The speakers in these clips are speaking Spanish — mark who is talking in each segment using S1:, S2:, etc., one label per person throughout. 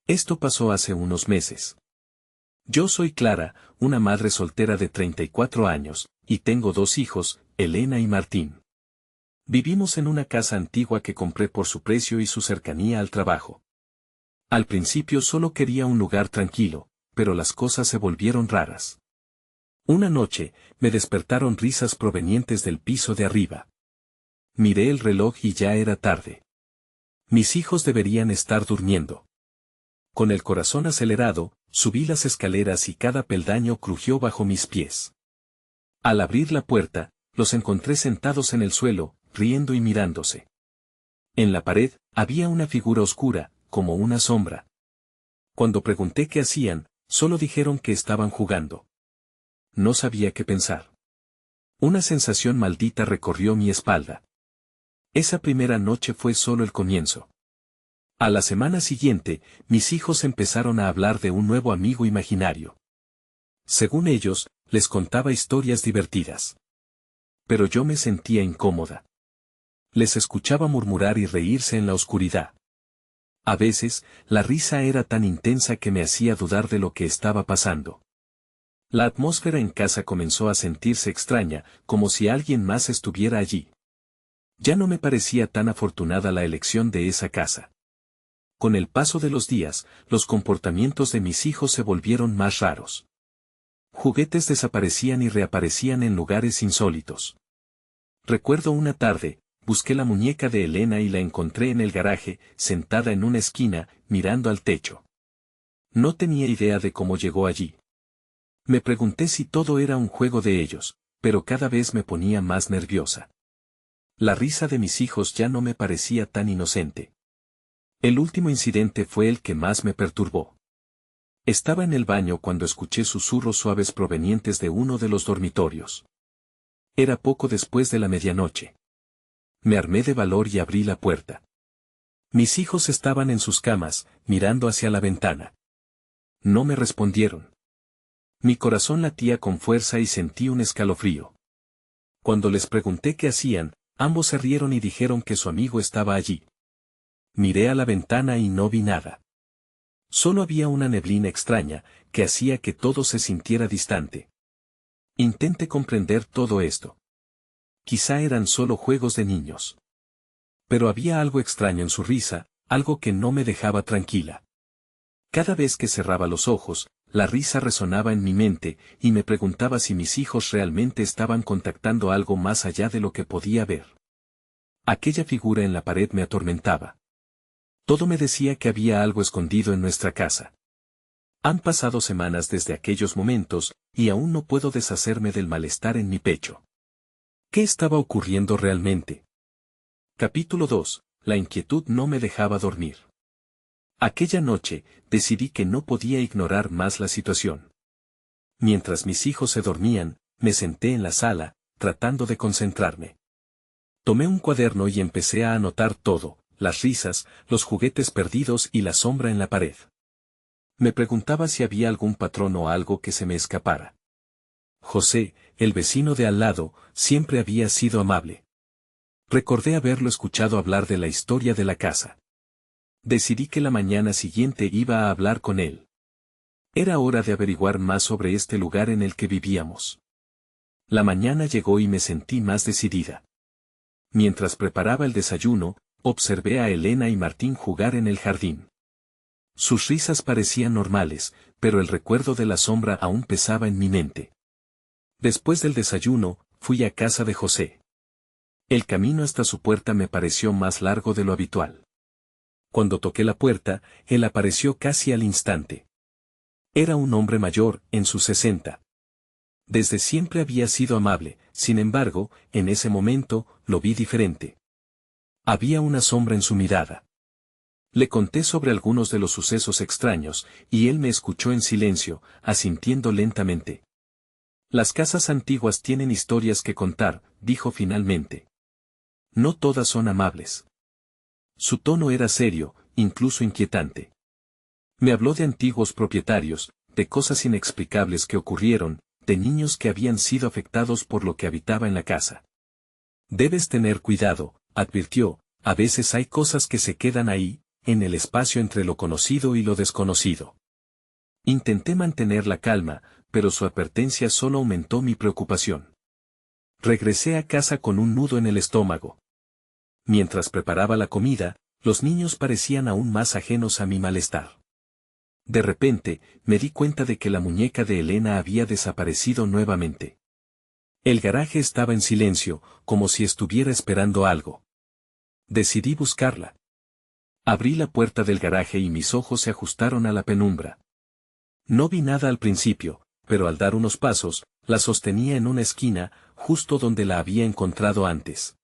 S1: Esto pasó hace unos meses. Yo soy Clara, una madre soltera de 34 años, y tengo dos hijos, Elena y Martín. Vivimos en una casa antigua que compré por su precio y su cercanía al trabajo. Al principio solo quería un lugar tranquilo, pero las cosas se volvieron raras. Una noche, me despertaron risas provenientes del piso de arriba. Miré el reloj y ya era tarde. Mis hijos deberían estar durmiendo. Con el corazón acelerado, subí las escaleras y cada peldaño crujió bajo mis pies. Al abrir la puerta, los encontré sentados en el suelo, riendo y mirándose. En la pared, había una figura oscura, como una sombra. Cuando pregunté qué hacían, solo dijeron que estaban jugando. No sabía qué pensar. Una sensación maldita recorrió mi espalda. Esa primera noche fue solo el comienzo. A la semana siguiente, mis hijos empezaron a hablar de un nuevo amigo imaginario. Según ellos, les contaba historias divertidas. Pero yo me sentía incómoda. Les escuchaba murmurar y reírse en la oscuridad. A veces, la risa era tan intensa que me hacía dudar de lo que estaba pasando. La atmósfera en casa comenzó a sentirse extraña, como si alguien más estuviera allí. Ya no me parecía tan afortunada la elección de esa casa. Con el paso de los días, los comportamientos de mis hijos se volvieron más raros. Juguetes desaparecían y reaparecían en lugares insólitos. Recuerdo una tarde, busqué la muñeca de Elena y la encontré en el garaje, sentada en una esquina, mirando al techo. No tenía idea de cómo llegó allí. Me pregunté si todo era un juego de ellos, pero cada vez me ponía más nerviosa. La risa de mis hijos ya no me parecía tan inocente. El último incidente fue el que más me perturbó. Estaba en el baño cuando escuché susurros suaves provenientes de uno de los dormitorios. Era poco después de la medianoche. Me armé de valor y abrí la puerta. Mis hijos estaban en sus camas, mirando hacia la ventana. No me respondieron. Mi corazón latía con fuerza y sentí un escalofrío. Cuando les pregunté qué hacían, ambos se rieron y dijeron que su amigo estaba allí. Miré a la ventana y no vi nada. Solo había una neblina extraña, que hacía que todo se sintiera distante. Intenté comprender todo esto. Quizá eran solo juegos de niños. Pero había algo extraño en su risa, algo que no me dejaba tranquila. Cada vez que cerraba los ojos, la risa resonaba en mi mente, y me preguntaba si mis hijos realmente estaban contactando algo más allá de lo que podía ver. Aquella figura en la pared me atormentaba. Todo me decía que había algo escondido en nuestra casa. Han pasado semanas desde aquellos momentos, y aún no puedo deshacerme del malestar en mi pecho. ¿Qué estaba ocurriendo realmente? Capítulo 2. La inquietud no me dejaba dormir. Aquella noche, decidí que no podía ignorar más la situación. Mientras mis hijos se dormían, me senté en la sala, tratando de concentrarme. Tomé un cuaderno y empecé a anotar todo. Las risas, los juguetes perdidos y la sombra en la pared. Me preguntaba si había algún patrón o algo que se me escapara. José, el vecino de al lado, siempre había sido amable. Recordé haberlo escuchado hablar de la historia de la casa. Decidí que la mañana siguiente iba a hablar con él. Era hora de averiguar más sobre este lugar en el que vivíamos. La mañana llegó y me sentí más decidida. Mientras preparaba el desayuno, observé a Elena y Martín jugar en el jardín. Sus risas parecían normales, pero el recuerdo de la sombra aún pesaba en mi mente. Después del desayuno, fui a casa de José. El camino hasta su puerta me pareció más largo de lo habitual. Cuando toqué la puerta, él apareció casi al instante. Era un hombre mayor, en sus 60. Desde siempre había sido amable, sin embargo, en ese momento, lo vi diferente. Había una sombra en su mirada. Le conté sobre algunos de los sucesos extraños, y él me escuchó en silencio, asintiendo lentamente. Las casas antiguas tienen historias que contar, dijo finalmente. No todas son amables. Su tono era serio, incluso inquietante. Me habló de antiguos propietarios, de cosas inexplicables que ocurrieron, de niños que habían sido afectados por lo que habitaba en la casa. Debes tener cuidado, advirtió, a veces hay cosas que se quedan ahí, en el espacio entre lo conocido y lo desconocido. Intenté mantener la calma, pero su advertencia solo aumentó mi preocupación. Regresé a casa con un nudo en el estómago. Mientras preparaba la comida, los niños parecían aún más ajenos a mi malestar. De repente, me di cuenta de que la muñeca de Elena había desaparecido nuevamente. El garaje estaba en silencio, como si estuviera esperando algo. Decidí buscarla. Abrí la puerta del garaje y mis ojos se ajustaron a la penumbra. No vi nada al principio, pero al dar unos pasos, la sostenía en una esquina, justo donde la había encontrado antes.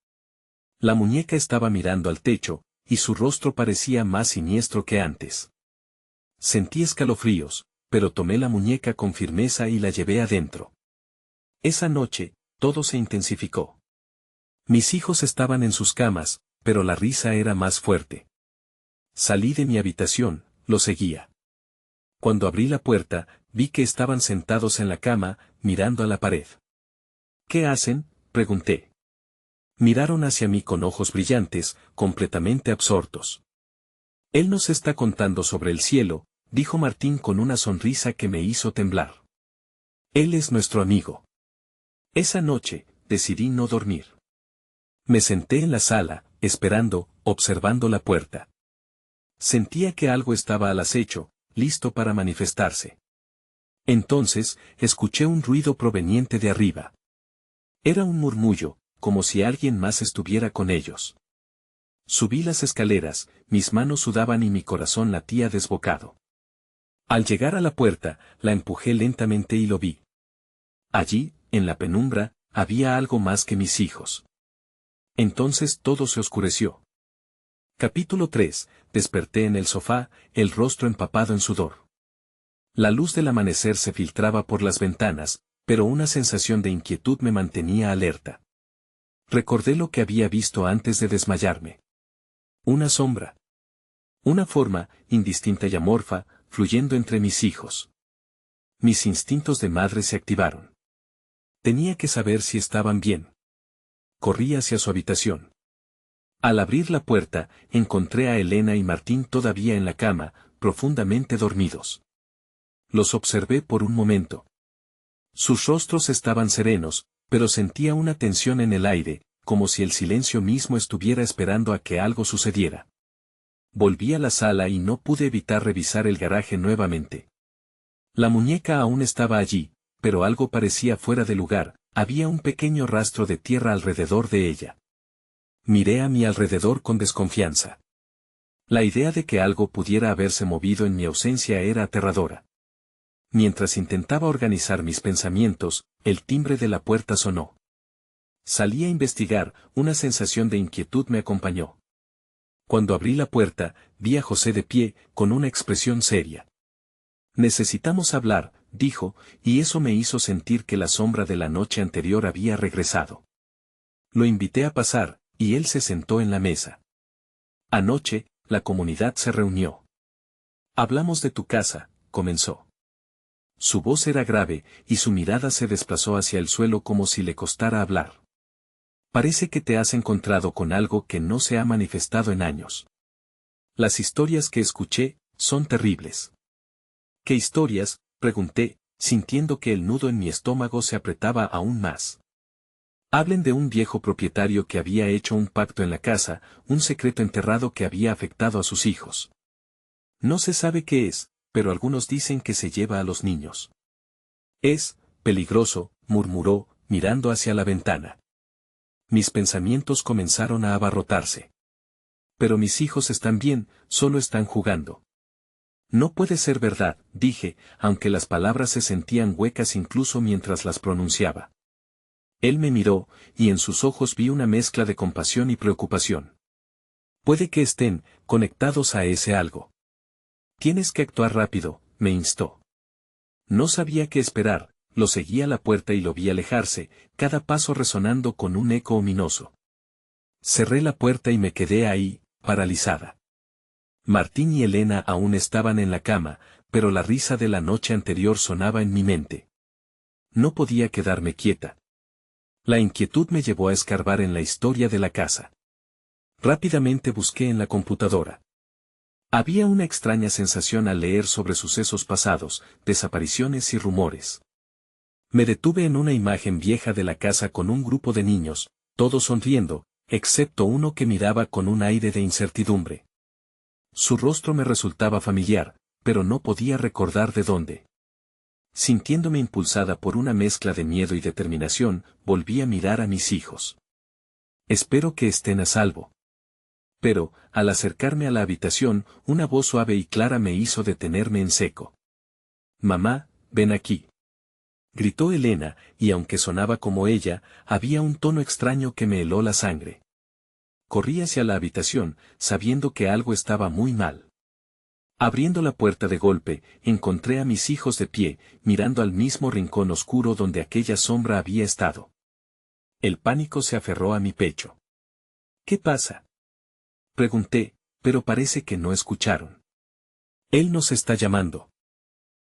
S1: La muñeca estaba mirando al techo, y su rostro parecía más siniestro que antes. Sentí escalofríos, pero tomé la muñeca con firmeza y la llevé adentro. Esa noche, todo se intensificó. Mis hijos estaban en sus camas, pero la risa era más fuerte. Salí de mi habitación, lo seguía. Cuando abrí la puerta, vi que estaban sentados en la cama, mirando a la pared. ¿Qué hacen?, pregunté. Miraron hacia mí con ojos brillantes, completamente absortos. Él nos está contando sobre el cielo, dijo Martín con una sonrisa que me hizo temblar. Él es nuestro amigo. Esa noche, decidí no dormir. Me senté en la sala, esperando, observando la puerta. Sentía que algo estaba al acecho, listo para manifestarse. Entonces, escuché un ruido proveniente de arriba. Era un murmullo, como si alguien más estuviera con ellos. Subí las escaleras, mis manos sudaban y mi corazón latía desbocado. Al llegar a la puerta, la empujé lentamente y lo vi. Allí, en la penumbra, había algo más que mis hijos. Entonces todo se oscureció. Capítulo 3. Desperté en el sofá, el rostro empapado en sudor. La luz del amanecer se filtraba por las ventanas, pero una sensación de inquietud me mantenía alerta. Recordé lo que había visto antes de desmayarme. Una sombra. Una forma, indistinta y amorfa, fluyendo entre mis hijos. Mis instintos de madre se activaron. Tenía que saber si estaban bien. Corrí hacia su habitación. Al abrir la puerta, encontré a Elena y Martín todavía en la cama, profundamente dormidos. Los observé por un momento. Sus rostros estaban serenos, pero sentía una tensión en el aire, como si el silencio mismo estuviera esperando a que algo sucediera. Volví a la sala y no pude evitar revisar el garaje nuevamente. La muñeca aún estaba allí, pero algo parecía fuera de lugar, había un pequeño rastro de tierra alrededor de ella. Miré a mi alrededor con desconfianza. La idea de que algo pudiera haberse movido en mi ausencia era aterradora. Mientras intentaba organizar mis pensamientos, el timbre de la puerta sonó. Salí a investigar, una sensación de inquietud me acompañó. Cuando abrí la puerta, vi a José de pie, con una expresión seria. Necesitamos hablar, dijo, y eso me hizo sentir que la sombra de la noche anterior había regresado. Lo invité a pasar, y él se sentó en la mesa. Anoche, la comunidad se reunió. Hablamos de tu casa, comenzó. Su voz era grave, y su mirada se desplazó hacia el suelo como si le costara hablar. Parece que te has encontrado con algo que no se ha manifestado en años. Las historias que escuché, son terribles. ¿Qué historias?, pregunté, sintiendo que el nudo en mi estómago se apretaba aún más. Hablen de un viejo propietario que había hecho un pacto en la casa, un secreto enterrado que había afectado a sus hijos. No se sabe qué es, pero algunos dicen que se lleva a los niños. Es peligroso, murmuró, mirando hacia la ventana. Mis pensamientos comenzaron a abarrotarse. Pero mis hijos están bien, solo están jugando. No puede ser verdad, dije, aunque las palabras se sentían huecas incluso mientras las pronunciaba. Él me miró, y en sus ojos vi una mezcla de compasión y preocupación. Puede que estén conectados a ese algo. Tienes que actuar rápido, me instó. No sabía qué esperar, lo seguí a la puerta y lo vi alejarse, cada paso resonando con un eco ominoso. Cerré la puerta y me quedé ahí, paralizada. Martín y Elena aún estaban en la cama, pero la risa de la noche anterior sonaba en mi mente. No podía quedarme quieta. La inquietud me llevó a escarbar en la historia de la casa. Rápidamente busqué en la computadora. Había una extraña sensación al leer sobre sucesos pasados, desapariciones y rumores. Me detuve en una imagen vieja de la casa con un grupo de niños, todos sonriendo, excepto uno que miraba con un aire de incertidumbre. Su rostro me resultaba familiar, pero no podía recordar de dónde. Sintiéndome impulsada por una mezcla de miedo y determinación, volví a mirar a mis hijos. Espero que estén a salvo. Pero, al acercarme a la habitación, una voz suave y clara me hizo detenerme en seco. «Mamá, ven aquí», gritó Elena, y aunque sonaba como ella, había un tono extraño que me heló la sangre. Corrí hacia la habitación, sabiendo que algo estaba muy mal. Abriendo la puerta de golpe, encontré a mis hijos de pie, mirando al mismo rincón oscuro donde aquella sombra había estado. El pánico se aferró a mi pecho. «¿Qué pasa?», pregunté, pero parece que no escucharon. «Él nos está llamando.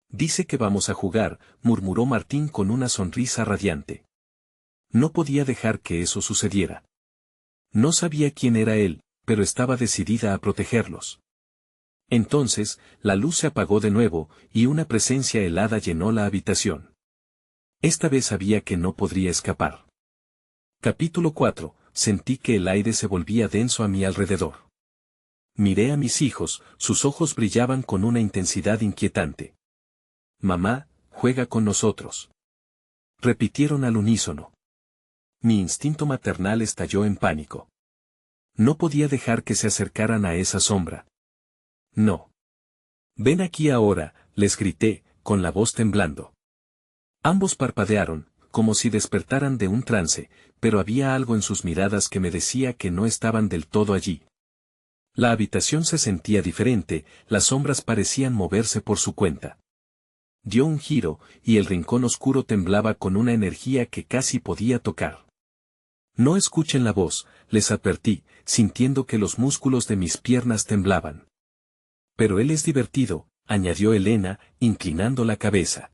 S1: Dice que vamos a jugar», murmuró Martín con una sonrisa radiante. No podía dejar que eso sucediera. No sabía quién era él, pero estaba decidida a protegerlos. Entonces, la luz se apagó de nuevo, y una presencia helada llenó la habitación. Esta vez sabía que no podría escapar. Capítulo 4. Sentí que el aire se volvía denso a mi alrededor. Miré a mis hijos, sus ojos brillaban con una intensidad inquietante. «Mamá, juega con nosotros», repitieron al unísono. Mi instinto maternal estalló en pánico. No podía dejar que se acercaran a esa sombra. «No. Ven aquí ahora», les grité, con la voz temblando. Ambos parpadearon, como si despertaran de un trance, pero había algo en sus miradas que me decía que no estaban del todo allí. La habitación se sentía diferente, las sombras parecían moverse por su cuenta. Dio un giro, y el rincón oscuro temblaba con una energía que casi podía tocar. «No escuchen la voz», les advertí, sintiendo que los músculos de mis piernas temblaban. «Pero él es divertido», añadió Elena, inclinando la cabeza.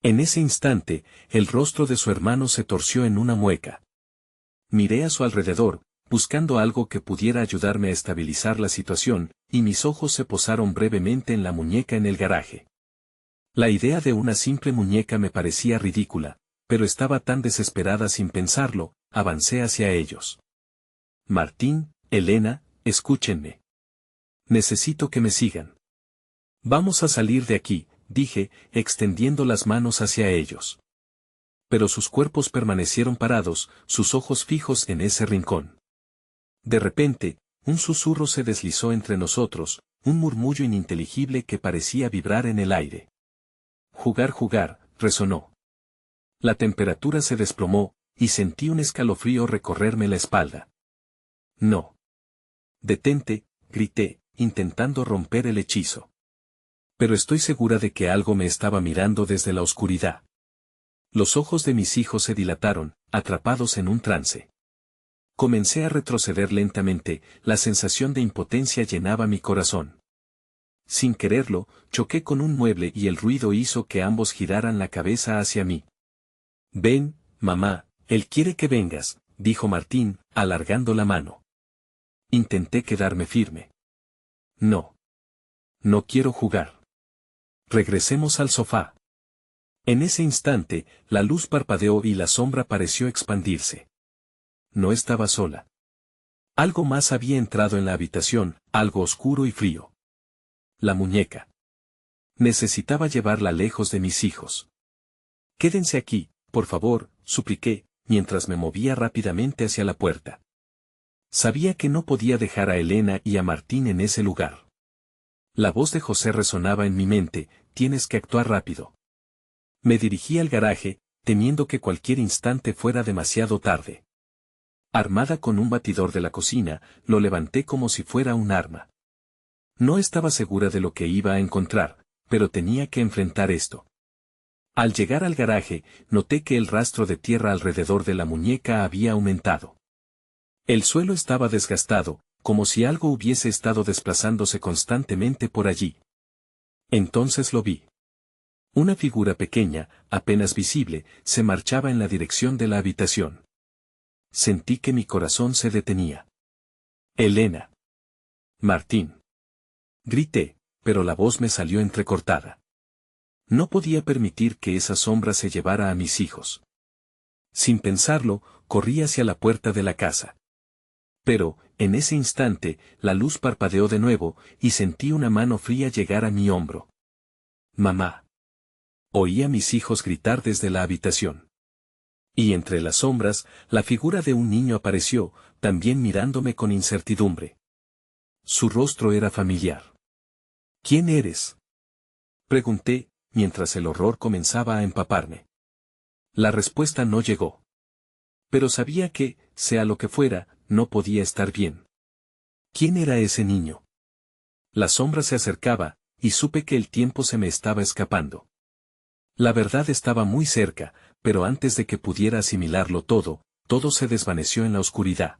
S1: En ese instante, el rostro de su hermano se torció en una mueca. Miré a su alrededor, buscando algo que pudiera ayudarme a estabilizar la situación, y mis ojos se posaron brevemente en la muñeca en el garaje. La idea de una simple muñeca me parecía ridícula, pero estaba tan desesperada sin pensarlo, avancé hacia ellos. «Martín, Elena, escúchenme. Necesito que me sigan. Vamos a salir de aquí», dije, extendiendo las manos hacia ellos. Pero sus cuerpos permanecieron parados, sus ojos fijos en ese rincón. De repente, un susurro se deslizó entre nosotros, un murmullo ininteligible que parecía vibrar en el aire. «Jugar, jugar», resonó. La temperatura se desplomó, y sentí un escalofrío recorrerme la espalda. «No. Detente», grité, intentando romper el hechizo. Pero estoy segura de que algo me estaba mirando desde la oscuridad. Los ojos de mis hijos se dilataron, atrapados en un trance. Comencé a retroceder lentamente, la sensación de impotencia llenaba mi corazón. Sin quererlo, choqué con un mueble y el ruido hizo que ambos giraran la cabeza hacia mí. «Ven, mamá, él quiere que vengas», dijo Martín, alargando la mano. Intenté quedarme firme. «No. No quiero jugar. Regresemos al sofá». En ese instante, la luz parpadeó y la sombra pareció expandirse. No estaba sola. Algo más había entrado en la habitación, algo oscuro y frío. La muñeca. Necesitaba llevarla lejos de mis hijos. «Quédense aquí, por favor», supliqué, mientras me movía rápidamente hacia la puerta. Sabía que no podía dejar a Elena y a Martín en ese lugar. La voz de José resonaba en mi mente: «Tienes que actuar rápido». Me dirigí al garaje, temiendo que cualquier instante fuera demasiado tarde. Armada con un batidor de la cocina, lo levanté como si fuera un arma. No estaba segura de lo que iba a encontrar, pero tenía que enfrentar esto. Al llegar al garaje, noté que el rastro de tierra alrededor de la muñeca había aumentado. El suelo estaba desgastado, como si algo hubiese estado desplazándose constantemente por allí. Entonces lo vi. Una figura pequeña, apenas visible, se marchaba en la dirección de la habitación. Sentí que mi corazón se detenía. Elena. Martín. Grité, pero la voz me salió entrecortada. No podía permitir que esa sombra se llevara a mis hijos. Sin pensarlo, corrí hacia la puerta de la casa. Pero, en ese instante, la luz parpadeó de nuevo, y sentí una mano fría llegar a mi hombro. «Mamá». Oí a mis hijos gritar desde la habitación. Y entre las sombras, la figura de un niño apareció, también mirándome con incertidumbre. Su rostro era familiar. «¿Quién eres?», pregunté, mientras el horror comenzaba a empaparme. La respuesta no llegó. Pero sabía que, sea lo que fuera, no podía estar bien. ¿Quién era ese niño? La sombra se acercaba, y supe que el tiempo se me estaba escapando. La verdad estaba muy cerca, pero antes de que pudiera asimilarlo todo, todo se desvaneció en la oscuridad.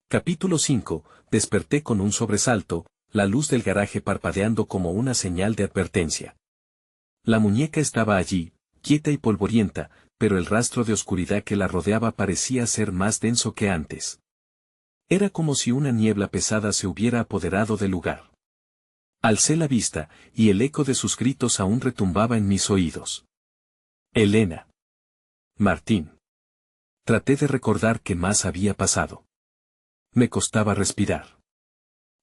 S1: Capítulo 5. Desperté con un sobresalto, la luz del garaje parpadeando como una señal de advertencia. La muñeca estaba allí, quieta y polvorienta, pero el rastro de oscuridad que la rodeaba parecía ser más denso que antes. Era como si una niebla pesada se hubiera apoderado del lugar. Alcé la vista, y el eco de sus gritos aún retumbaba en mis oídos. Elena. Martín. Traté de recordar qué más había pasado. Me costaba respirar.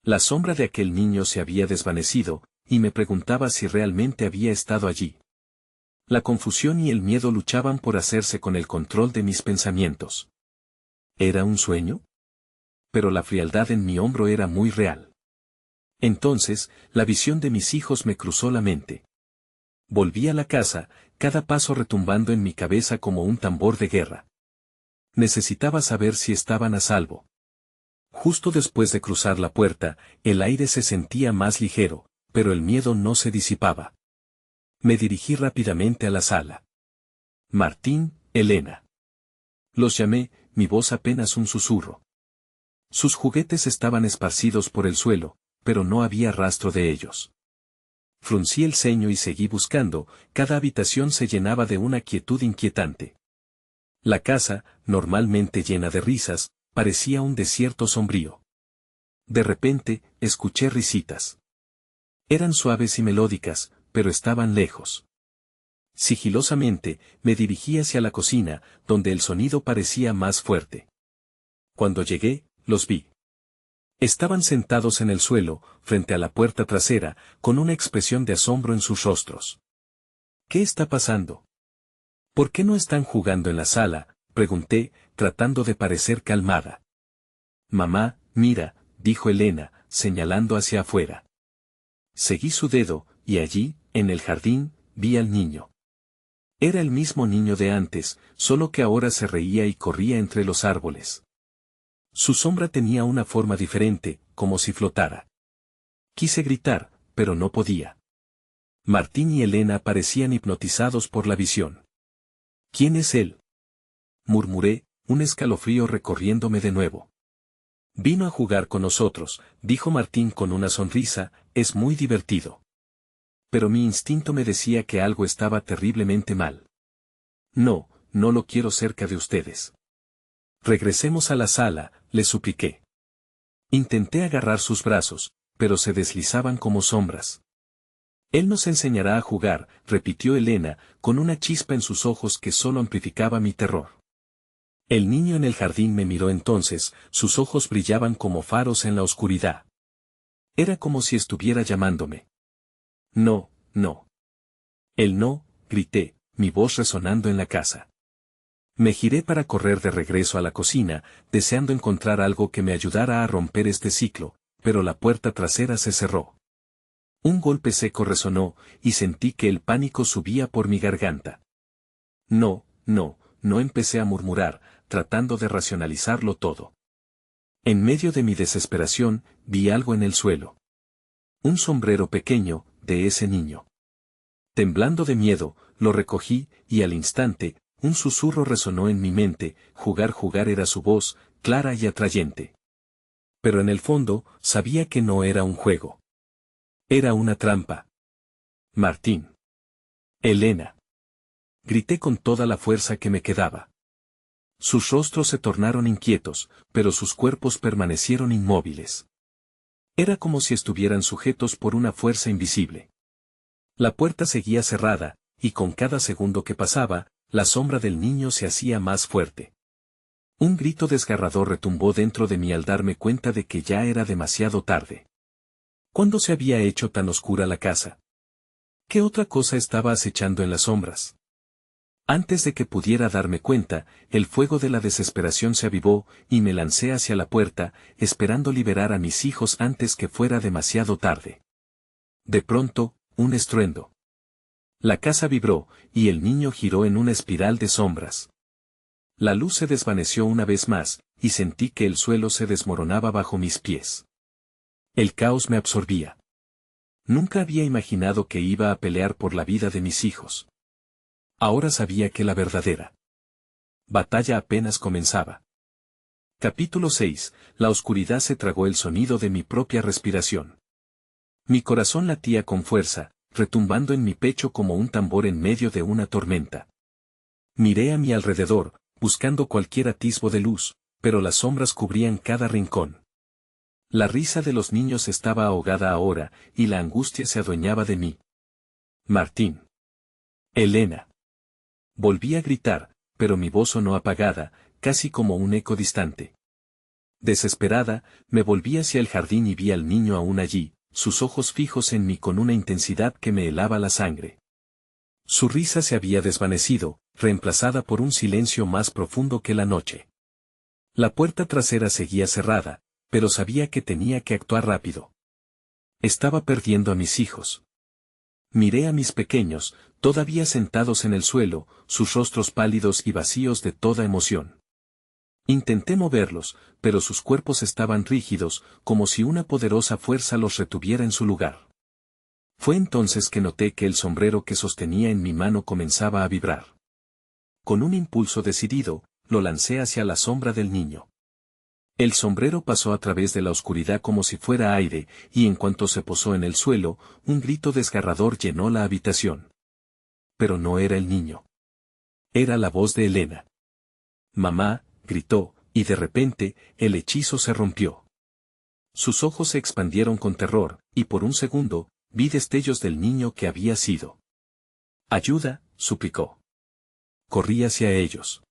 S1: La sombra de aquel niño se había desvanecido, y me preguntaba si realmente había estado allí. La confusión y el miedo luchaban por hacerse con el control de mis pensamientos. ¿Era un sueño? Pero la frialdad en mi hombro era muy real. Entonces, la visión de mis hijos me cruzó la mente. Volví a la casa, cada paso retumbando en mi cabeza como un tambor de guerra. Necesitaba saber si estaban a salvo. Justo después de cruzar la puerta, el aire se sentía más ligero, pero el miedo no se disipaba. Me dirigí rápidamente a la sala. Martín, Elena. Los llamé, mi voz apenas un susurro. Sus juguetes estaban esparcidos por el suelo, pero no había rastro de ellos. Fruncí el ceño y seguí buscando, cada habitación se llenaba de una quietud inquietante. La casa, normalmente llena de risas, parecía un desierto sombrío. De repente, escuché risitas. Eran suaves y melódicas, pero estaban lejos. Sigilosamente, me dirigí hacia la cocina, donde el sonido parecía más fuerte. Cuando llegué, los vi. Estaban sentados en el suelo, frente a la puerta trasera, con una expresión de asombro en sus rostros. ¿Qué está pasando? ¿Por qué no están jugando en la sala?, pregunté, tratando de parecer calmada. Mamá, mira, dijo Elena, señalando hacia afuera. Seguí su dedo, y allí, en el jardín, vi al niño. Era el mismo niño de antes, solo que ahora se reía y corría entre los árboles. Su sombra tenía una forma diferente, como si flotara. Quise gritar, pero no podía. Martín y Elena parecían hipnotizados por la visión. ¿Quién es él?, murmuré, un escalofrío recorriéndome de nuevo. Vino a jugar con nosotros, dijo Martín con una sonrisa, es muy divertido. Pero mi instinto me decía que algo estaba terriblemente mal. No, no lo quiero cerca de ustedes. Regresemos a la sala, le supliqué. Intenté agarrar sus brazos, pero se deslizaban como sombras. Él nos enseñará a jugar, repitió Elena, con una chispa en sus ojos que solo amplificaba mi terror. El niño en el jardín me miró entonces, sus ojos brillaban como faros en la oscuridad. Era como si estuviera llamándome. No, no. El no, grité, mi voz resonando en la casa. Me giré para correr de regreso a la cocina, deseando encontrar algo que me ayudara a romper este ciclo, pero la puerta trasera se cerró. Un golpe seco resonó, y sentí que el pánico subía por mi garganta. No, no, no, empecé a murmurar, tratando de racionalizarlo todo. En medio de mi desesperación, vi algo en el suelo. Un sombrero pequeño, de ese niño. Temblando de miedo, lo recogí, y al instante, un susurro resonó en mi mente, jugar era su voz, clara y atrayente. Pero en el fondo, sabía que no era un juego. Era una trampa. Martín. Elena. Grité con toda la fuerza que me quedaba. Sus rostros se tornaron inquietos, pero sus cuerpos permanecieron inmóviles. Era como si estuvieran sujetos por una fuerza invisible. La puerta seguía cerrada, y con cada segundo que pasaba, la sombra del niño se hacía más fuerte. Un grito desgarrador retumbó dentro de mí al darme cuenta de que ya era demasiado tarde. ¿Cuándo se había hecho tan oscura la casa? ¿Qué otra cosa estaba acechando en las sombras? Antes de que pudiera darme cuenta, el fuego de la desesperación se avivó, y me lancé hacia la puerta, esperando liberar a mis hijos antes que fuera demasiado tarde. De pronto, un estruendo. La casa vibró, y el niño giró en una espiral de sombras. La luz se desvaneció una vez más, y sentí que el suelo se desmoronaba bajo mis pies. El caos me absorbía. Nunca había imaginado que iba a pelear por la vida de mis hijos. Ahora sabía que la verdadera batalla apenas comenzaba. Capítulo 6. La oscuridad se tragó el sonido de mi propia respiración. Mi corazón latía con fuerza, retumbando en mi pecho como un tambor en medio de una tormenta. Miré a mi alrededor, buscando cualquier atisbo de luz, pero las sombras cubrían cada rincón. La risa de los niños estaba ahogada ahora, y la angustia se adueñaba de mí. Martín. Elena. Volví a gritar, pero mi voz sonó apagada, casi como un eco distante. Desesperada, me volví hacia el jardín y vi al niño aún allí, sus ojos fijos en mí con una intensidad que me helaba la sangre. Su risa se había desvanecido, reemplazada por un silencio más profundo que la noche. La puerta trasera seguía cerrada, pero sabía que tenía que actuar rápido. Estaba perdiendo a mis hijos. Miré a mis pequeños, todavía sentados en el suelo, sus rostros pálidos y vacíos de toda emoción. Intenté moverlos, pero sus cuerpos estaban rígidos, como si una poderosa fuerza los retuviera en su lugar. Fue entonces que noté que el sombrero que sostenía en mi mano comenzaba a vibrar. Con un impulso decidido, lo lancé hacia la sombra del niño. El sombrero pasó a través de la oscuridad como si fuera aire, y en cuanto se posó en el suelo, un grito desgarrador llenó la habitación. Pero no era el niño. Era la voz de Elena. «Mamá», gritó, y de repente, el hechizo se rompió. Sus ojos se expandieron con terror, y por un segundo, vi destellos del niño que había sido. «Ayuda», suplicó. Corrí hacia ellos.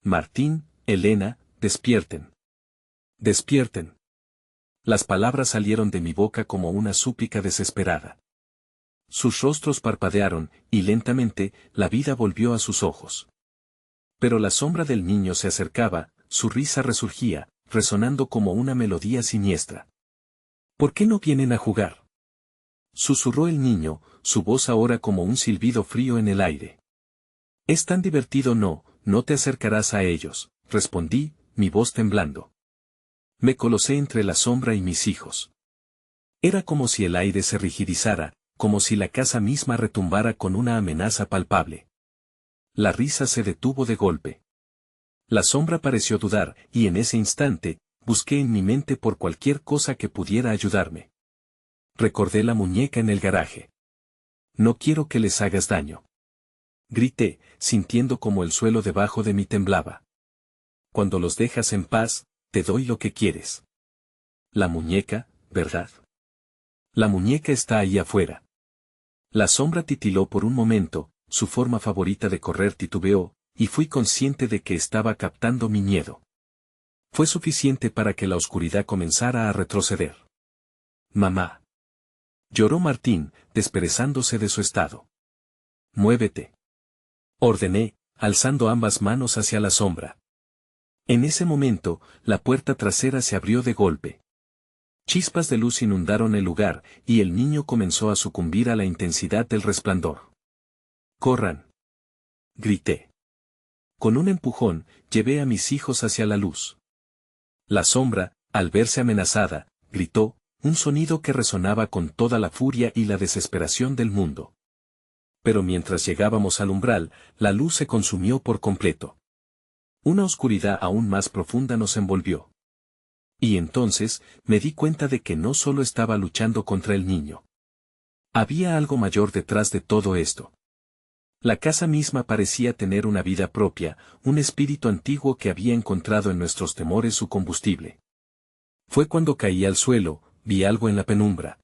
S1: «Martín, Elena, despierten. Despierten». Las palabras salieron de mi boca como una súplica desesperada. Sus rostros parpadearon, y lentamente, la vida volvió a sus ojos. Pero la sombra del niño se acercaba, su risa resurgía, resonando como una melodía siniestra. «¿Por qué no vienen a jugar?», susurró el niño, su voz ahora como un silbido frío en el aire. «Es tan divertido. No te acercarás a ellos», respondí, mi voz temblando. Me colocé entre la sombra y mis hijos. Era como si el aire se rigidizara, como si la casa misma retumbara con una amenaza palpable. La risa se detuvo de golpe. La sombra pareció dudar, y en ese instante, busqué en mi mente por cualquier cosa que pudiera ayudarme. Recordé la muñeca en el garaje. «No quiero que les hagas daño», grité, sintiendo como el suelo debajo de mí temblaba. «Cuando los dejas en paz, te doy lo que quieres». «La muñeca, ¿verdad? La muñeca está ahí afuera». La sombra titiló por un momento, su forma favorita de correr titubeó, y fui consciente de que estaba captando mi miedo. Fue suficiente para que la oscuridad comenzara a retroceder. «Mamá», lloró Martín, desperezándose de su estado. «Muévete», ordené, alzando ambas manos hacia la sombra. En ese momento, la puerta trasera se abrió de golpe. Chispas de luz inundaron el lugar, y el niño comenzó a sucumbir a la intensidad del resplandor. «¡Corran!», grité. Con un empujón, llevé a mis hijos hacia la luz. La sombra, al verse amenazada, gritó, un sonido que resonaba con toda la furia y la desesperación del mundo. Pero mientras llegábamos al umbral, la luz se consumió por completo. Una oscuridad aún más profunda nos envolvió. Y entonces, me di cuenta de que no solo estaba luchando contra el niño. Había algo mayor detrás de todo esto. La casa misma parecía tener una vida propia, un espíritu antiguo que había encontrado en nuestros temores su combustible. Fue cuando caí al suelo, vi algo en la penumbra.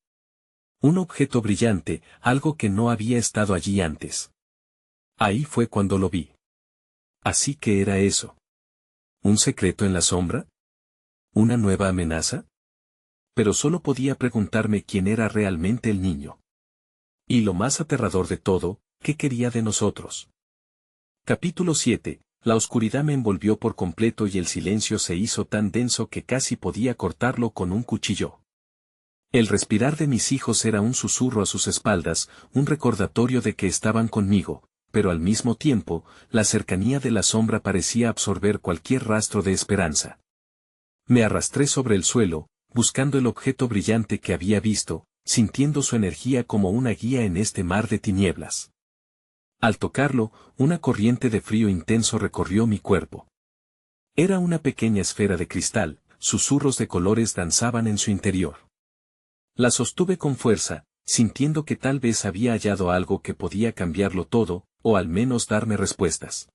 S1: Un objeto brillante, algo que no había estado allí antes. Ahí fue cuando lo vi. Así que era eso. ¿Un secreto en la sombra? ¿Una nueva amenaza? Pero solo podía preguntarme quién era realmente el niño. Y lo más aterrador de todo, ¿qué quería de nosotros? Capítulo 7. La oscuridad me envolvió por completo y el silencio se hizo tan denso que casi podía cortarlo con un cuchillo. El respirar de mis hijos era un susurro a sus espaldas, un recordatorio de que estaban conmigo, pero al mismo tiempo, la cercanía de la sombra parecía absorber cualquier rastro de esperanza. Me arrastré sobre el suelo, buscando el objeto brillante que había visto, sintiendo su energía como una guía en este mar de tinieblas. Al tocarlo, una corriente de frío intenso recorrió mi cuerpo. Era una pequeña esfera de cristal, susurros de colores danzaban en su interior. La sostuve con fuerza, sintiendo que tal vez había hallado algo que podía cambiarlo todo, o al menos darme respuestas.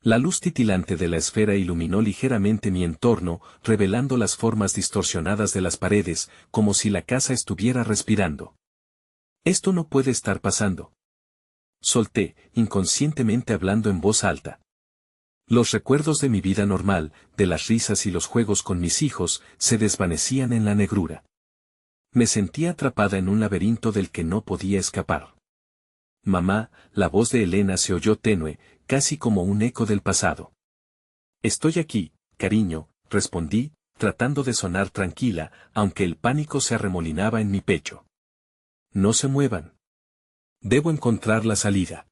S1: La luz titilante de la esfera iluminó ligeramente mi entorno, revelando las formas distorsionadas de las paredes, como si la casa estuviera respirando. Esto no puede estar pasando. Solté, inconscientemente hablando en voz alta. Los recuerdos de mi vida normal, de las risas y los juegos con mis hijos, se desvanecían en la negrura. Me sentía atrapada en un laberinto del que no podía escapar. Mamá, la voz de Elena se oyó tenue, casi como un eco del pasado. Estoy aquí, cariño, respondí, tratando de sonar tranquila, aunque el pánico se arremolinaba en mi pecho. No se muevan. Debo encontrar la salida.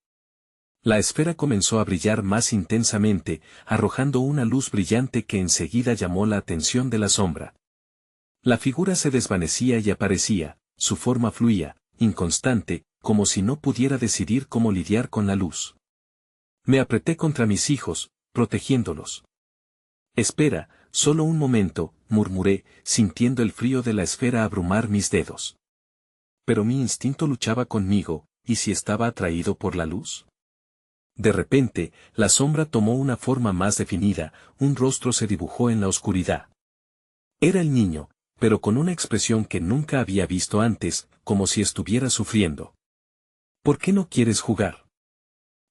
S1: La esfera comenzó a brillar más intensamente, arrojando una luz brillante que enseguida llamó la atención de la sombra. La figura se desvanecía y aparecía, su forma fluía, inconstante, como si no pudiera decidir cómo lidiar con la luz. Me apreté contra mis hijos, protegiéndolos. Espera, solo un momento, murmuré, sintiendo el frío de la esfera abrumar mis dedos. Pero mi instinto luchaba conmigo, ¿y si estaba atraído por la luz? De repente, la sombra tomó una forma más definida, un rostro se dibujó en la oscuridad. Era el niño, pero con una expresión que nunca había visto antes, como si estuviera sufriendo. ¿Por qué no quieres jugar?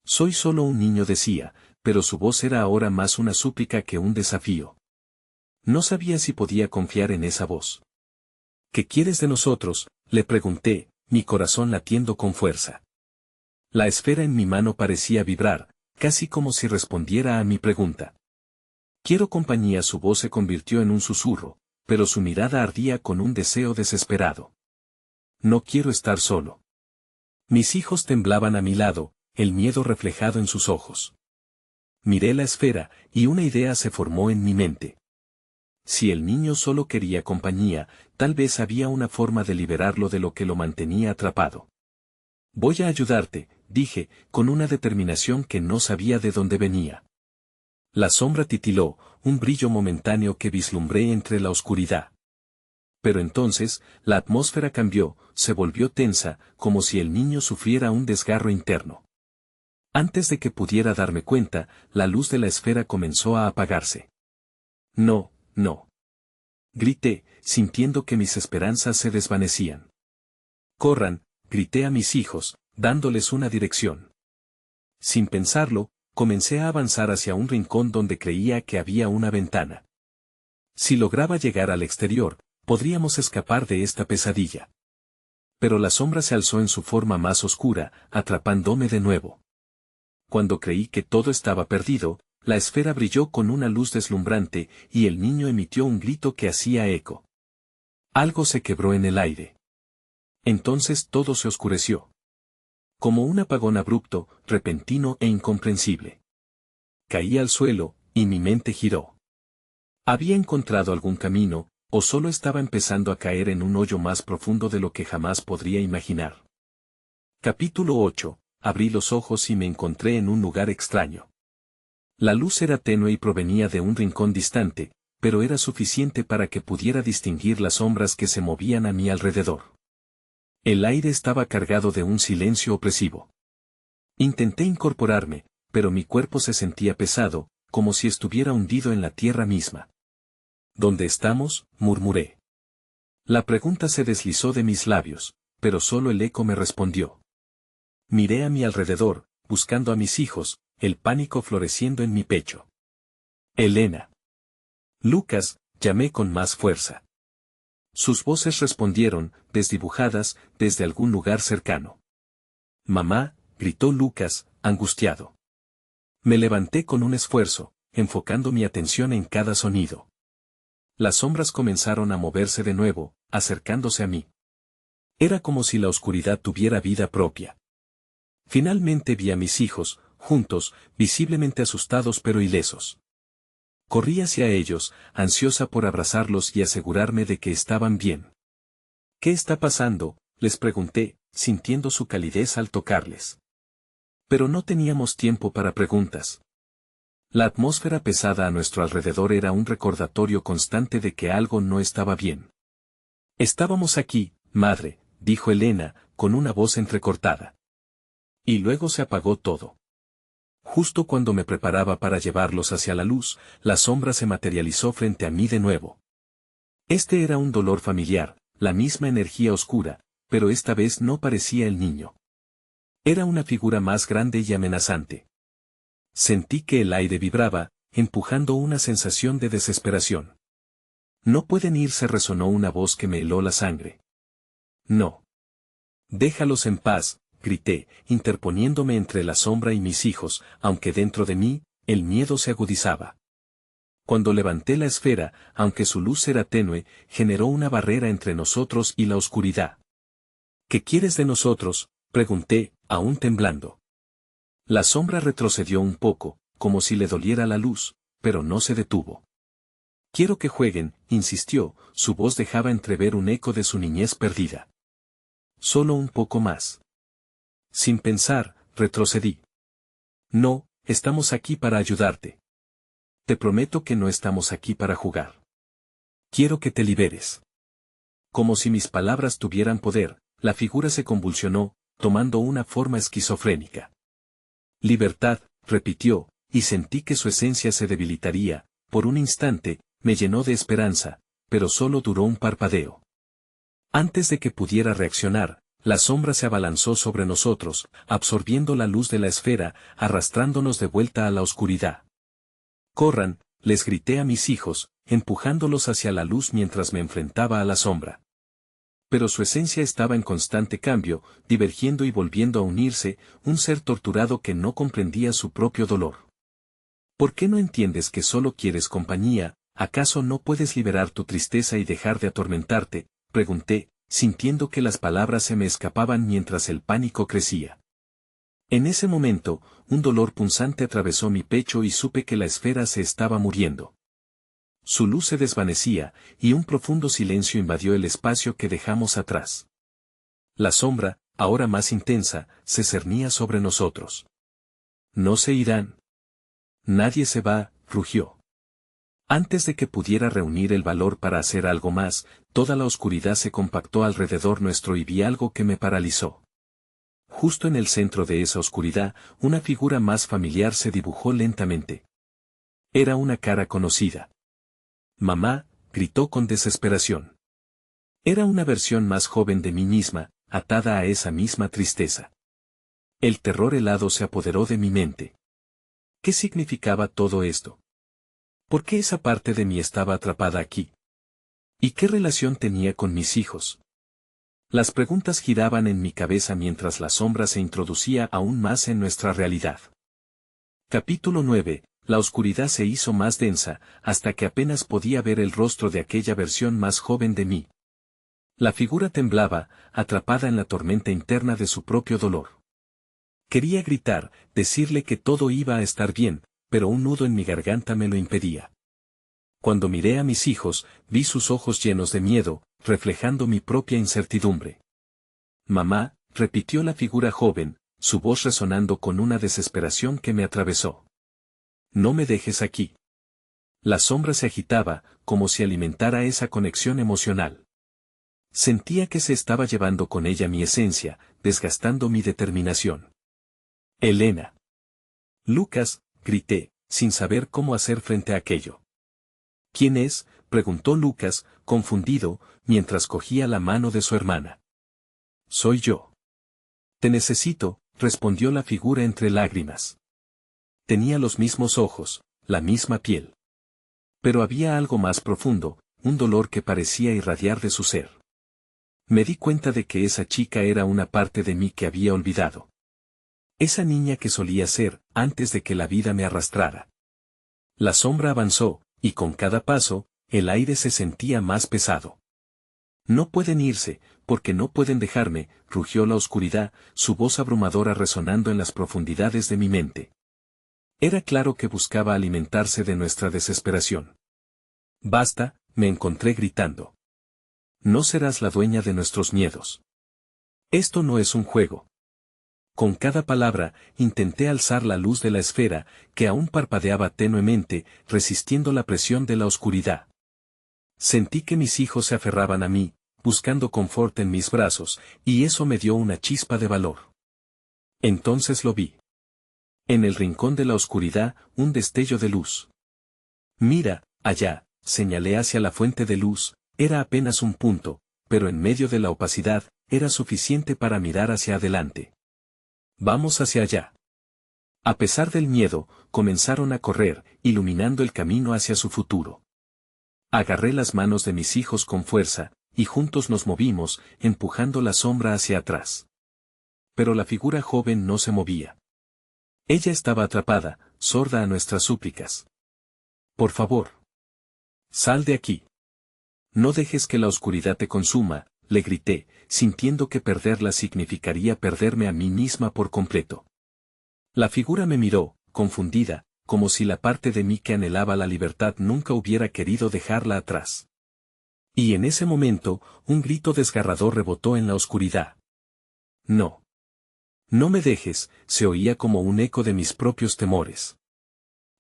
S1: Soy solo un niño, decía, pero su voz era ahora más una súplica que un desafío. No sabía si podía confiar en esa voz. ¿Qué quieres de nosotros?, le pregunté, mi corazón latiendo con fuerza. La esfera en mi mano parecía vibrar, casi como si respondiera a mi pregunta. Quiero compañía. Su voz se convirtió en un susurro, pero su mirada ardía con un deseo desesperado. No quiero estar solo. Mis hijos temblaban a mi lado, el miedo reflejado en sus ojos. Miré la esfera, y una idea se formó en mi mente. Si el niño solo quería compañía, tal vez había una forma de liberarlo de lo que lo mantenía atrapado. Voy a ayudarte, dije, con una determinación que no sabía de dónde venía. La sombra titiló, un brillo momentáneo que vislumbré entre la oscuridad. Pero entonces, la atmósfera cambió, se volvió tensa, como si el niño sufriera un desgarro interno. Antes de que pudiera darme cuenta, la luz de la esfera comenzó a apagarse. No, no. Grité, sintiendo que mis esperanzas se desvanecían. Corran, grité a mis hijos, dándoles una dirección. Sin pensarlo, comencé a avanzar hacia un rincón donde creía que había una ventana. Si lograba llegar al exterior, podríamos escapar de esta pesadilla. Pero la sombra se alzó en su forma más oscura, atrapándome de nuevo. Cuando creí que todo estaba perdido, la esfera brilló con una luz deslumbrante, y el niño emitió un grito que hacía eco. Algo se quebró en el aire. Entonces todo se oscureció. Como un apagón abrupto, repentino e incomprensible. Caí al suelo, y mi mente giró. ¿Había encontrado algún camino, o solo estaba empezando a caer en un hoyo más profundo de lo que jamás podría imaginar? Capítulo 8. Abrí los ojos y me encontré en un lugar extraño. La luz era tenue y provenía de un rincón distante, pero era suficiente para que pudiera distinguir las sombras que se movían a mi alrededor. El aire estaba cargado de un silencio opresivo. Intenté incorporarme, pero mi cuerpo se sentía pesado, como si estuviera hundido en la tierra misma. ¿Dónde estamos?, murmuré. La pregunta se deslizó de mis labios, pero solo el eco me respondió. Miré a mi alrededor, buscando a mis hijos, el pánico floreciendo en mi pecho. Elena. Lucas, llamé con más fuerza. Sus voces respondieron, desdibujadas, desde algún lugar cercano. Mamá, gritó Lucas, angustiado. Me levanté con un esfuerzo, enfocando mi atención en cada sonido. Las sombras comenzaron a moverse de nuevo, acercándose a mí. Era como si la oscuridad tuviera vida propia. Finalmente vi a mis hijos, juntos, visiblemente asustados pero ilesos. Corrí hacia ellos, ansiosa por abrazarlos y asegurarme de que estaban bien. ¿Qué está pasando?, les pregunté, sintiendo su calidez al tocarles. Pero no teníamos tiempo para preguntas. La atmósfera pesada a nuestro alrededor era un recordatorio constante de que algo no estaba bien. Estábamos aquí, madre, dijo Elena, con una voz entrecortada. Y luego se apagó todo. Justo cuando me preparaba para llevarlos hacia la luz, la sombra se materializó frente a mí de nuevo. Este era un dolor familiar, la misma energía oscura, pero esta vez no parecía el niño. Era una figura más grande y amenazante. Sentí que el aire vibraba, empujando una sensación de desesperación. No pueden irse, resonó una voz que me heló la sangre. No. Déjalos en paz, grité, interponiéndome entre la sombra y mis hijos, aunque dentro de mí, el miedo se agudizaba. Cuando levanté la esfera, aunque su luz era tenue, generó una barrera entre nosotros y la oscuridad. ¿Qué quieres de nosotros?, pregunté, aún temblando. La sombra retrocedió un poco, como si le doliera la luz, pero no se detuvo. Quiero que jueguen, insistió, su voz dejaba entrever un eco de su niñez perdida. Solo un poco más. Sin pensar, retrocedí. No, estamos aquí para ayudarte. Te prometo que no estamos aquí para jugar. Quiero que te liberes. Como si mis palabras tuvieran poder, la figura se convulsionó, tomando una forma esquizofrénica. Libertad, repitió, y sentí que su esencia se debilitaría. Por un instante, me llenó de esperanza, pero solo duró un parpadeo. Antes de que pudiera reaccionar, la sombra se abalanzó sobre nosotros, absorbiendo la luz de la esfera, arrastrándonos de vuelta a la oscuridad. Corran, les grité a mis hijos, empujándolos hacia la luz mientras me enfrentaba a la sombra. Pero su esencia estaba en constante cambio, divergiendo y volviendo a unirse, un ser torturado que no comprendía su propio dolor. ¿Por qué no entiendes que solo quieres compañía? ¿Acaso no puedes liberar tu tristeza y dejar de atormentarte?, pregunté, sintiendo que las palabras se me escapaban mientras el pánico crecía. En ese momento, un dolor punzante atravesó mi pecho y supe que la esfera se estaba muriendo. Su luz se desvanecía, y un profundo silencio invadió el espacio que dejamos atrás. La sombra, ahora más intensa, se cernía sobre nosotros. No se irán. Nadie se va, rugió. Antes de que pudiera reunir el valor para hacer algo más, toda la oscuridad se compactó alrededor nuestro y vi algo que me paralizó. Justo en el centro de esa oscuridad, una figura más familiar se dibujó lentamente. Era una cara conocida. Mamá, gritó con desesperación. Era una versión más joven de mí misma, atada a esa misma tristeza. El terror helado se apoderó de mi mente. ¿Qué significaba todo esto? ¿Por qué esa parte de mí estaba atrapada aquí? ¿Y qué relación tenía con mis hijos? Las preguntas giraban en mi cabeza mientras la sombra se introducía aún más en nuestra realidad. Capítulo 9. La oscuridad se hizo más densa, hasta que apenas podía ver el rostro de aquella versión más joven de mí. La figura temblaba, atrapada en la tormenta interna de su propio dolor. Quería gritar, decirle que todo iba a estar bien, pero un nudo en mi garganta me lo impedía. Cuando miré a mis hijos, vi sus ojos llenos de miedo, reflejando mi propia incertidumbre. Mamá, repitió la figura joven, su voz resonando con una desesperación que me atravesó. No me dejes aquí. La sombra se agitaba, como si alimentara esa conexión emocional. Sentía que se estaba llevando con ella mi esencia, desgastando mi determinación. Elena. Lucas, grité, sin saber cómo hacer frente a aquello. ¿Quién es?, preguntó Lucas, confundido, mientras cogía la mano de su hermana. Soy yo. Te necesito, respondió la figura entre lágrimas. Tenía los mismos ojos, la misma piel. Pero había algo más profundo, un dolor que parecía irradiar de su ser. Me di cuenta de que esa chica era una parte de mí que había olvidado. Esa niña que solía ser, antes de que la vida me arrastrara. La sombra avanzó, y con cada paso, el aire se sentía más pesado. No pueden irse, porque no pueden dejarme, rugió la oscuridad, su voz abrumadora resonando en las profundidades de mi mente. Era claro que buscaba alimentarse de nuestra desesperación. Basta, me encontré gritando. No serás la dueña de nuestros miedos. Esto no es un juego. Con cada palabra, intenté alzar la luz de la esfera, que aún parpadeaba tenuemente, resistiendo la presión de la oscuridad. Sentí que mis hijos se aferraban a mí, buscando confort en mis brazos, y eso me dio una chispa de valor. Entonces lo vi. En el rincón de la oscuridad, un destello de luz. Mira, allá, señalé hacia la fuente de luz, era apenas un punto, pero en medio de la opacidad, era suficiente para mirar hacia adelante. Vamos hacia allá. A pesar del miedo, comenzaron a correr, iluminando el camino hacia su futuro. Agarré las manos de mis hijos con fuerza, y juntos nos movimos, empujando la sombra hacia atrás. Pero la figura joven no se movía. Ella estaba atrapada, sorda a nuestras súplicas. Por favor. Sal de aquí. No dejes que la oscuridad te consuma, le grité, sintiendo que perderla significaría perderme a mí misma por completo. La figura me miró, confundida, como si la parte de mí que anhelaba la libertad nunca hubiera querido dejarla atrás. Y en ese momento, un grito desgarrador rebotó en la oscuridad. No. No me dejes, se oía como un eco de mis propios temores.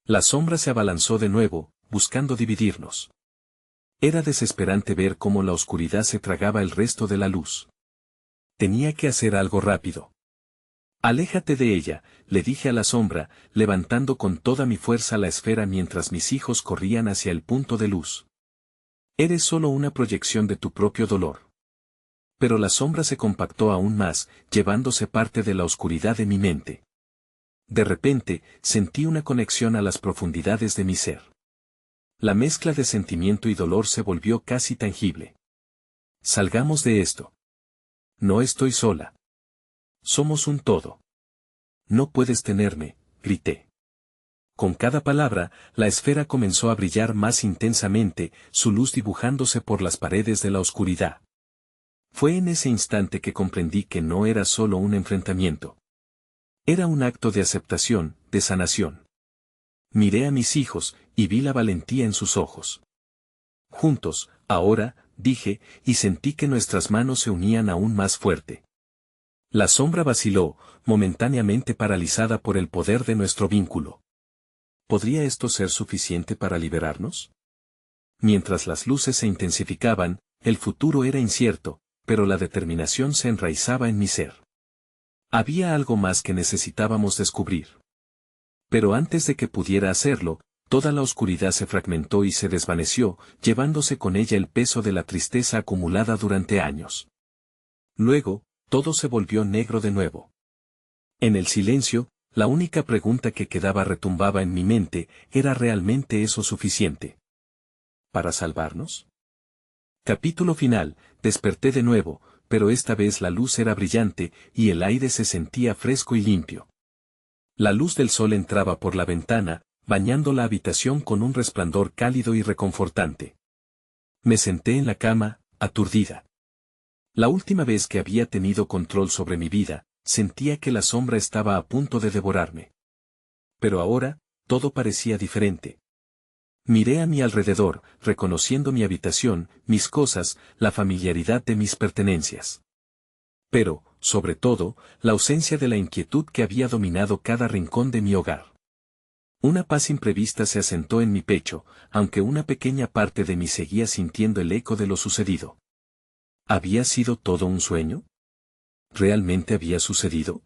S1: La sombra se abalanzó de nuevo, buscando dividirnos. Era desesperante ver cómo la oscuridad se tragaba el resto de la luz. Tenía que hacer algo rápido. Aléjate de ella, le dije a la sombra, levantando con toda mi fuerza la esfera mientras mis hijos corrían hacia el punto de luz. Eres solo una proyección de tu propio dolor. Pero la sombra se compactó aún más, llevándose parte de la oscuridad de mi mente. De repente, sentí una conexión a las profundidades de mi ser. La mezcla de sentimiento y dolor se volvió casi tangible. Salgamos de esto. No estoy sola. Somos un todo. No puedes tenerme, grité. Con cada palabra, la esfera comenzó a brillar más intensamente, su luz dibujándose por las paredes de la oscuridad. Fue en ese instante que comprendí que no era solo un enfrentamiento. Era un acto de aceptación, de sanación. Miré a mis hijos, y vi la valentía en sus ojos. Juntos, ahora, dije, y sentí que nuestras manos se unían aún más fuerte. La sombra vaciló, momentáneamente paralizada por el poder de nuestro vínculo. ¿Podría esto ser suficiente para liberarnos? Mientras las luces se intensificaban, el futuro era incierto, pero la determinación se enraizaba en mi ser. Había algo más que necesitábamos descubrir. Pero antes de que pudiera hacerlo, toda la oscuridad se fragmentó y se desvaneció, llevándose con ella el peso de la tristeza acumulada durante años. Luego, todo se volvió negro de nuevo. En el silencio, la única pregunta que quedaba retumbaba en mi mente, ¿era realmente eso suficiente para salvarnos? Capítulo final, desperté de nuevo, pero esta vez la luz era brillante, y el aire se sentía fresco y limpio. La luz del sol entraba por la ventana, bañando la habitación con un resplandor cálido y reconfortante. Me senté en la cama, aturdida. La última vez que había tenido control sobre mi vida, sentía que la sombra estaba a punto de devorarme. Pero ahora, todo parecía diferente. Miré a mi alrededor, reconociendo mi habitación, mis cosas, la familiaridad de mis pertenencias. Pero, sobre todo, la ausencia de la inquietud que había dominado cada rincón de mi hogar. Una paz imprevista se asentó en mi pecho, aunque una pequeña parte de mí seguía sintiendo el eco de lo sucedido. ¿Había sido todo un sueño? ¿Realmente había sucedido?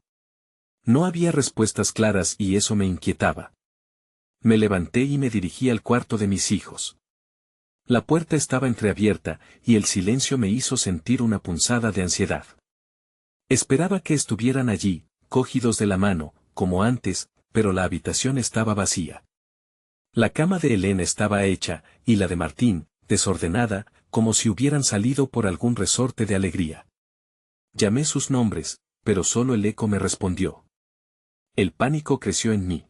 S1: No había respuestas claras y eso me inquietaba. Me levanté y me dirigí al cuarto de mis hijos. La puerta estaba entreabierta, y el silencio me hizo sentir una punzada de ansiedad. Esperaba que estuvieran allí, cogidos de la mano, como antes, pero la habitación estaba vacía. La cama de Elena estaba hecha, y la de Martín, desordenada, como si hubieran salido por algún resorte de alegría. Llamé sus nombres, pero solo el eco me respondió. El pánico creció en mí.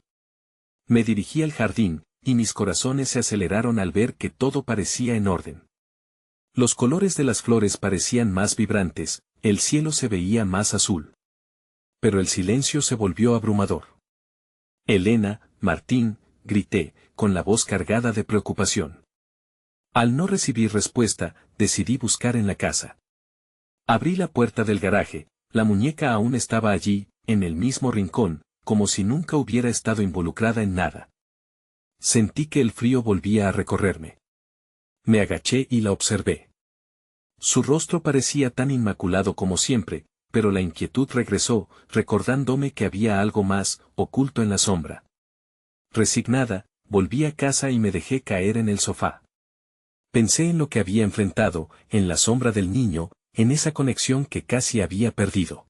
S1: Me dirigí al jardín, y mis corazones se aceleraron al ver que todo parecía en orden. Los colores de las flores parecían más vibrantes, el cielo se veía más azul. Pero el silencio se volvió abrumador. Elena, Martín, grité, con la voz cargada de preocupación. Al no recibir respuesta, decidí buscar en la casa. Abrí la puerta del garaje, la muñeca aún estaba allí, en el mismo rincón, como si nunca hubiera estado involucrada en nada. Sentí que el frío volvía a recorrerme. Me agaché y la observé. Su rostro parecía tan inmaculado como siempre, pero la inquietud regresó, recordándome que había algo más, oculto en la sombra. Resignada, volví a casa y me dejé caer en el sofá. Pensé en lo que había enfrentado, en la sombra del niño, en esa conexión que casi había perdido.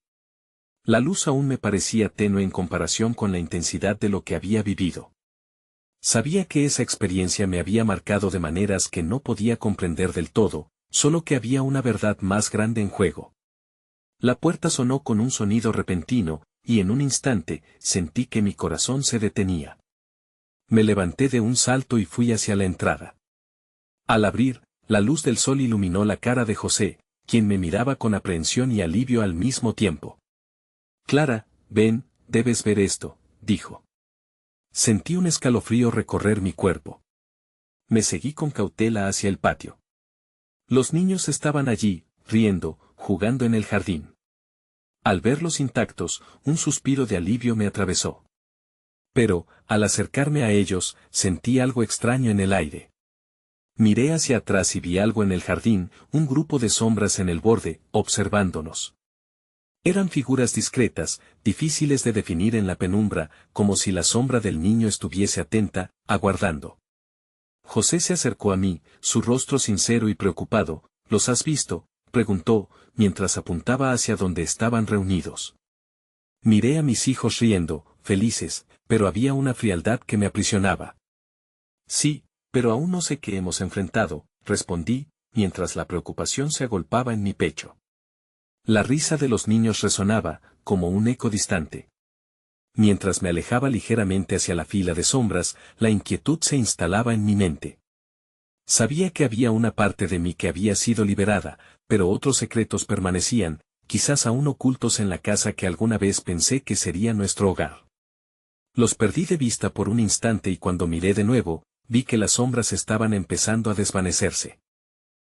S1: La luz aún me parecía tenue en comparación con la intensidad de lo que había vivido. Sabía que esa experiencia me había marcado de maneras que no podía comprender del todo, solo que había una verdad más grande en juego. La puerta sonó con un sonido repentino, y en un instante, sentí que mi corazón se detenía. Me levanté de un salto y fui hacia la entrada. Al abrir, la luz del sol iluminó la cara de José, quien me miraba con aprehensión y alivio al mismo tiempo. Clara, ven, debes ver esto, dijo. Sentí un escalofrío recorrer mi cuerpo. Me seguí con cautela hacia el patio. Los niños estaban allí, riendo, jugando en el jardín. Al verlos intactos, un suspiro de alivio me atravesó. Pero, al acercarme a ellos, sentí algo extraño en el aire. Miré hacia atrás y vi algo en el jardín, un grupo de sombras en el borde, observándonos. Eran figuras discretas, difíciles de definir en la penumbra, como si la sombra del niño estuviese atenta, aguardando. José se acercó a mí, su rostro sincero y preocupado. ¿Los has visto?, preguntó, mientras apuntaba hacia donde estaban reunidos. Miré a mis hijos riendo, felices, pero había una frialdad que me aprisionaba. Sí, pero aún no sé qué hemos enfrentado, respondí, mientras la preocupación se agolpaba en mi pecho. La risa de los niños resonaba, como un eco distante. Mientras me alejaba ligeramente hacia la fila de sombras, la inquietud se instalaba en mi mente. Sabía que había una parte de mí que había sido liberada, pero otros secretos permanecían, quizás aún ocultos en la casa que alguna vez pensé que sería nuestro hogar. Los perdí de vista por un instante y cuando miré de nuevo, vi que las sombras estaban empezando a desvanecerse.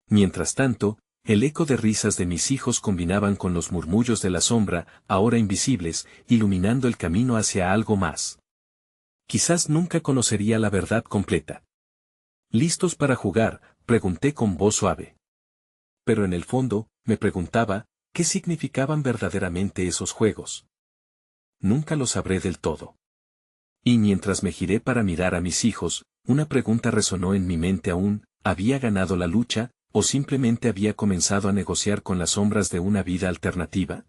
S1: Mientras tanto, el eco de risas de mis hijos combinaban con los murmullos de la sombra, ahora invisibles, iluminando el camino hacia algo más. Quizás nunca conocería la verdad completa. ¿Listos para jugar?, pregunté con voz suave. Pero en el fondo, me preguntaba, ¿qué significaban verdaderamente esos juegos? Nunca lo sabré del todo. Y mientras me giré para mirar a mis hijos, una pregunta resonó en mi mente aún: ¿había ganado la lucha, o simplemente había comenzado a negociar con las sombras de una vida alternativa?